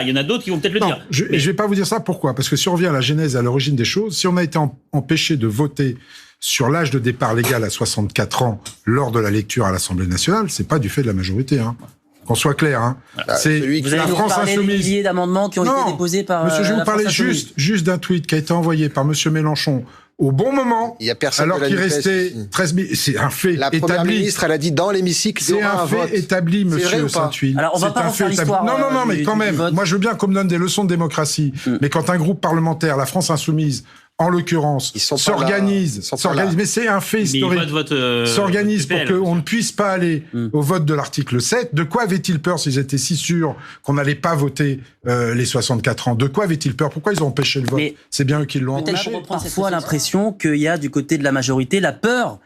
Il y en a d'autres qui vont peut-être le dire. Je vais pas vous dire ça, pourquoi ? Parce que si on revient à la genèse, à l'origine des choses, si on a été empêché de voter sur l'âge de départ légal à 64 ans lors de la lecture à l'Assemblée nationale, c'est pas du fait de la majorité, hein. Qu'on soit clair, hein. C'est vous allez la nous France parler des insoumise. milliers d'amendements qui ont été déposés par monsieur, je vais la vous parler France insoumise. juste d'un tweet qui a été envoyé par monsieur Mélenchon au bon moment, Il y a personne alors de la qu'il NUPES restait ici. 13 000. C'est un fait La première établi. ministre, elle a dit dans l'hémicycle, il y C'est aura un un vote. fait établi, C'est vrai monsieur ou pas Saint-Huil. Alors, on va C'est pas un refaire fait établi. l'histoire, Non, mais du quand même. vote. Moi, je veux bien qu'on me donne des leçons de démocratie. Mais quand un groupe parlementaire, la France insoumise, en l'occurrence, Ils sont pas s'organise, là. Ils sont pas là. mais c'est un fait Mais historique. ils votent S'organise pour PPL. qu'on ne puisse pas aller au vote de l'article 7. De quoi avaient-ils peur s'ils étaient si sûrs qu'on n'allait pas voter les 64 ans ? De quoi avaient-ils peur ? Pourquoi ils ont empêché le vote ? Mais C'est bien eux qui l'ont Peut-être empêché. parfois l'impression qu'il y a du côté de la majorité la peur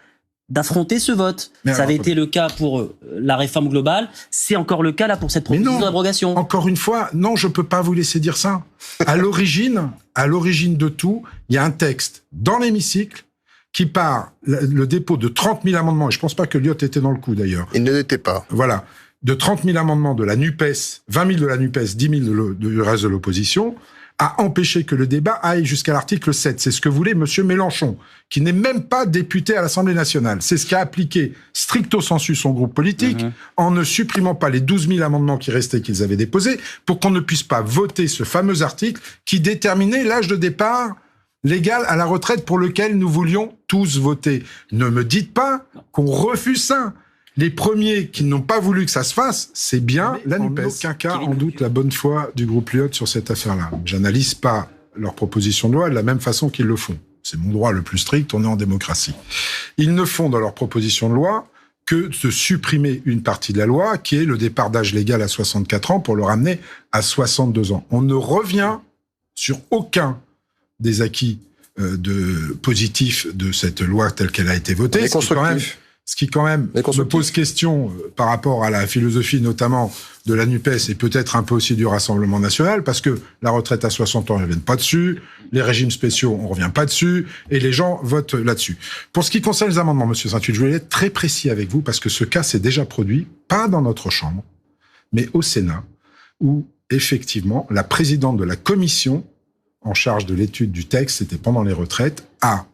d'affronter ce vote. Mais Ça avait alors, été le cas pour la réforme globale, c'est encore le cas là pour cette Mais proposition non. d'abrogation. Encore une fois, non, je peux pas vous laisser dire ça. À l'origine de tout, il y a un texte dans l'hémicycle qui part le dépôt de 30 000 amendements, et je pense pas que Lyot était dans le coup d'ailleurs. Il ne l'était pas. Voilà, de 30 000 amendements de la NUPES, 20 000 de la NUPES, 10 000 du reste de l'opposition, a empêché que le débat aille jusqu'à l'article 7. C'est ce que voulait monsieur Mélenchon, qui n'est même pas député à l'Assemblée nationale. C'est ce qu'a appliqué stricto sensu son groupe politique, en ne supprimant pas les 12 000 amendements qui restaient qu'ils avaient déposés, pour qu'on ne puisse pas voter ce fameux article qui déterminait l'âge de départ légal à la retraite pour lequel nous voulions tous voter. Ne me dites pas qu'on refuse ça. Les premiers qui n'ont pas voulu que ça se fasse, c'est bien la NUPES. En aucun cas, en doute la bonne foi du groupe Lyot sur cette affaire-là. J'analyse pas leurs propositions de loi de la même façon qu'ils le font. C'est mon droit le plus strict, on est en démocratie. Ils ne font dans leurs propositions de loi que de supprimer une partie de la loi, qui est le départ d'âge légal à 64 ans pour le ramener à 62 ans. On ne revient sur aucun des acquis positifs de cette loi telle qu'elle a été votée. Ce qui quand même me pose question par rapport à la philosophie notamment de la NUPES et peut-être un peu aussi du Rassemblement national, parce que la retraite à 60 ans, ils ne reviennent pas dessus, les régimes spéciaux, on ne revient pas dessus, et les gens votent là-dessus. Pour ce qui concerne les amendements, monsieur Saint-Huil, je voulais être très précis avec vous, parce que ce cas s'est déjà produit, pas dans notre chambre, mais au Sénat, où effectivement la présidente de la commission en charge de l'étude du texte, c'était pendant les retraites, a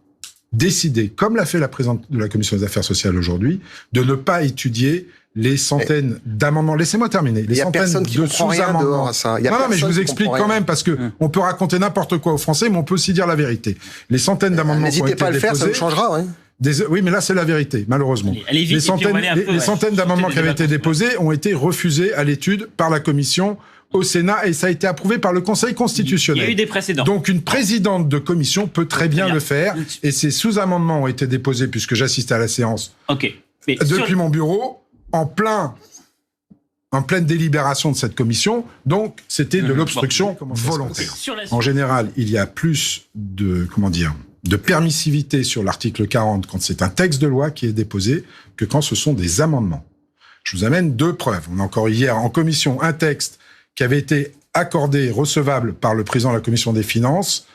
décidé, comme l'a fait la présidente de la Commission des affaires sociales aujourd'hui, de ne pas étudier les centaines d'amendements. Laissez-moi terminer. Les centaines de sous-amendements. Non, mais je vous explique quand même, parce que on peut raconter n'importe quoi aux Français, mais on peut aussi dire la vérité. Les centaines d'amendements qui ont été déposés... N'hésitez pas à le faire, ça nous changera, oui. Oui, mais là, c'est la vérité, malheureusement. Allez vite, les centaines d'amendements qui avaient été déposés ont été refusés à l'étude par la Commission au Sénat, et ça a été approuvé par le Conseil constitutionnel. Il y a eu des précédents. Donc une présidente de commission peut très bien le faire, et ces sous-amendements ont été déposés, puisque j'assiste à la séance depuis mon bureau, en pleine délibération de cette commission, donc c'était de l'obstruction volontaire. En général, il y a plus de permissivité sur l'article 40 quand c'est un texte de loi qui est déposé que quand ce sont des amendements. Je vous amène 2 preuves. On a encore hier en commission un texte qui avait été accordé, recevable par le président de la commission des finances,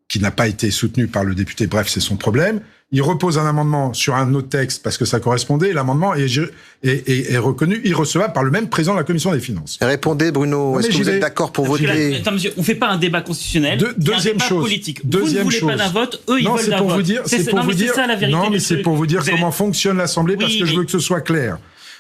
qui n'a pas été soutenu par le député, bref, c'est son problème. Il repose un amendement sur un autre texte parce que ça correspondait, et l'amendement est reconnu irrecevable par le même président de la commission des finances. Répondez, Bruno, est-ce que vous êtes d'accord pour voter ? Attends, monsieur, on ne fait pas un débat constitutionnel, deuxième débat chose, politique. Vous ne voulez pas d'un vote, eux, ils veulent d'un vote. C'est ça la vérité. Non, mais c'est pour vous dire comment fonctionne l'Assemblée, parce que je veux que ce soit clair.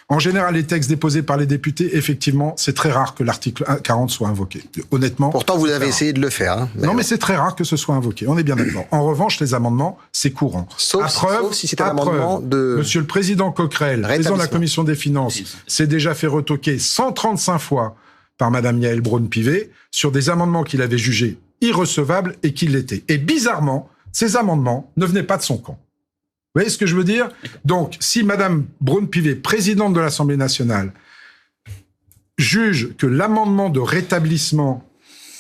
En général, les textes déposés par les députés, effectivement, c'est très rare que l'article 40 soit invoqué. Honnêtement. Pourtant, vous avez essayé de le faire. Hein, non, mais c'est très rare que ce soit invoqué. On est bien d'accord. En revanche, les amendements, c'est courant. Sauf si c'est un amendement de... Monsieur le président Coquerel, président de la Commission des Finances, s'est déjà fait retoquer 135 fois par madame Yaël Braun-Pivet sur des amendements qu'il avait jugés irrecevables et qui l'étaient. Et bizarrement, ces amendements ne venaient pas de son camp. Vous voyez ce que je veux dire ? Donc, si madame Braun-Pivet, présidente de l'Assemblée nationale, juge que l'amendement de rétablissement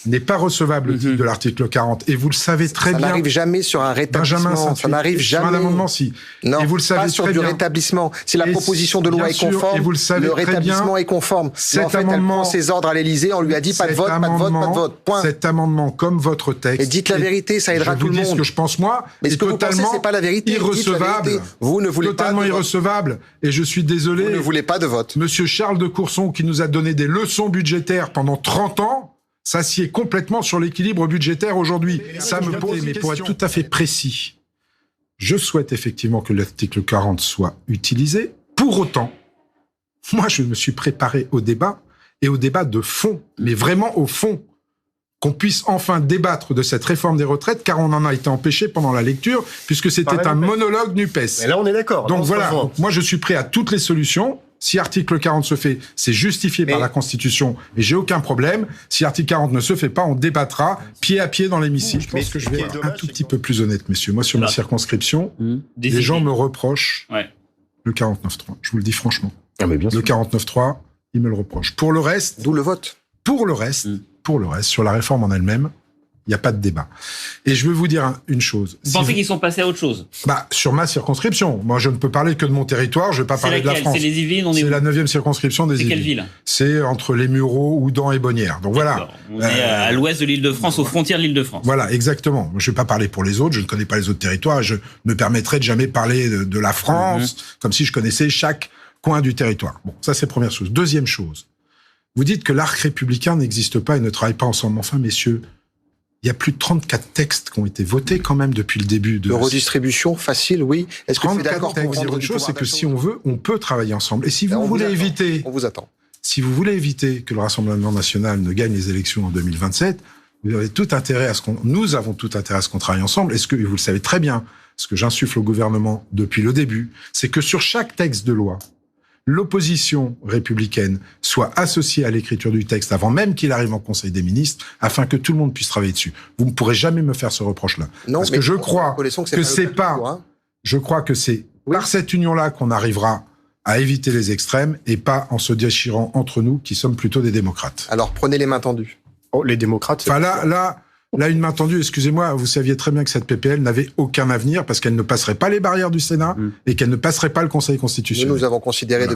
n'est pas recevable au titre de l'article 40, et vous le savez très bien... Ça n'arrive jamais sur un rétablissement. Ça n'arrive jamais... Sur un amendement, si. Non, et vous le savez pas sur très du bien. rétablissement. Si la proposition de loi est conforme, et vous le savez le rétablissement est conforme. Mais en fait, elle prend ses ordres à l'Élysée, on lui a dit pas de vote, pas de vote, pas de vote. Point. Cet amendement, comme votre texte... Et dites la vérité, ça aidera tout le monde. Je vous dis ce que je pense moi, mais ce que vous pensez, c'est pas la vérité. Irrecevable. Vous ne voulez pas de vote. Totalement irrecevable. Et je suis désolé... Vous ne voulez pas de vote. Monsieur Charles de Courson, qui nous a donné des leçons budgétaires pendant 30 ans, s'assied complètement sur l'équilibre budgétaire aujourd'hui. Ça me pose, mais pour être tout à fait précis, je souhaite effectivement que l'article 40 soit utilisé. Pour autant, moi, je me suis préparé au débat, et au débat de fond, mais vraiment au fond, qu'on puisse enfin débattre de cette réforme des retraites, car on en a été empêché pendant la lecture, puisque c'était un monologue NUPES. Mais là, on est d'accord. Donc voilà, moi je suis prêt à toutes les solutions. Si article 40 se fait, c'est justifié par la Constitution, et j'ai aucun problème. Si article 40 ne se fait pas, on débattra pied à pied dans l'hémicycle. Je pense que je vais être un tout petit peu plus honnête, messieurs. Moi, sur ma circonscription, les gens me reprochent le 49.3. Je vous le dis franchement. Ah, mais bien sûr. Le 49.3, ils me le reprochent. Pour le reste... D'où le vote. Pour le reste, sur la réforme en elle-même, il n'y a pas de débat. Et je veux vous dire une chose. Vous pensez qu'ils sont passés à autre chose? Sur ma circonscription. Moi, je ne peux parler que de mon territoire, je ne vais pas parler de la France. C'est les Yvelines, C'est la 9e circonscription des Yvelines. C'est quelle ville? C'est entre les Mureaux, Houdan et Bonnières. Donc voilà. On est à l'ouest de l'Île-de-France, aux frontières de l'Île-de-France. Voilà, exactement. Je ne vais pas parler pour les autres, je ne connais pas les autres territoires, et je me permettrai de jamais parler de la France, comme si je connaissais chaque coin du territoire. Bon, ça c'est première chose. Deuxième chose. Vous dites que l'arc républicain n'existe pas et ne travaille pas ensemble. Enfin, messieurs, il y a plus de 34 textes qui ont été votés quand même depuis le début de... De redistribution facile, oui. Est-ce que vous êtes d'accord pour textes. Une chose, c'est que si on veut, on peut travailler ensemble. Et si vous voulez éviter... On vous attend. Si vous voulez éviter que le Rassemblement national ne gagne les élections en 2027, vous avez tout intérêt à ce qu'on... Nous avons tout intérêt à ce qu'on travaille ensemble. Et vous le savez très bien, ce que j'insuffle au gouvernement depuis le début, c'est que sur chaque texte de loi, l'opposition républicaine soit associée à l'écriture du texte avant même qu'il arrive en Conseil des ministres, afin que tout le monde puisse travailler dessus. Vous ne pourrez jamais me faire ce reproche-là. Non, parce que je crois que c'est pas... Je crois que c'est par cette union-là qu'on arrivera à éviter les extrêmes et pas en se déchirant entre nous qui sommes plutôt des démocrates. Alors prenez les mains tendues. Oh, les démocrates... Enfin là, une main tendue, excusez-moi, vous saviez très bien que cette PPL n'avait aucun avenir parce qu'elle ne passerait pas les barrières du Sénat et qu'elle ne passerait pas le Conseil constitutionnel. Nous avons considéré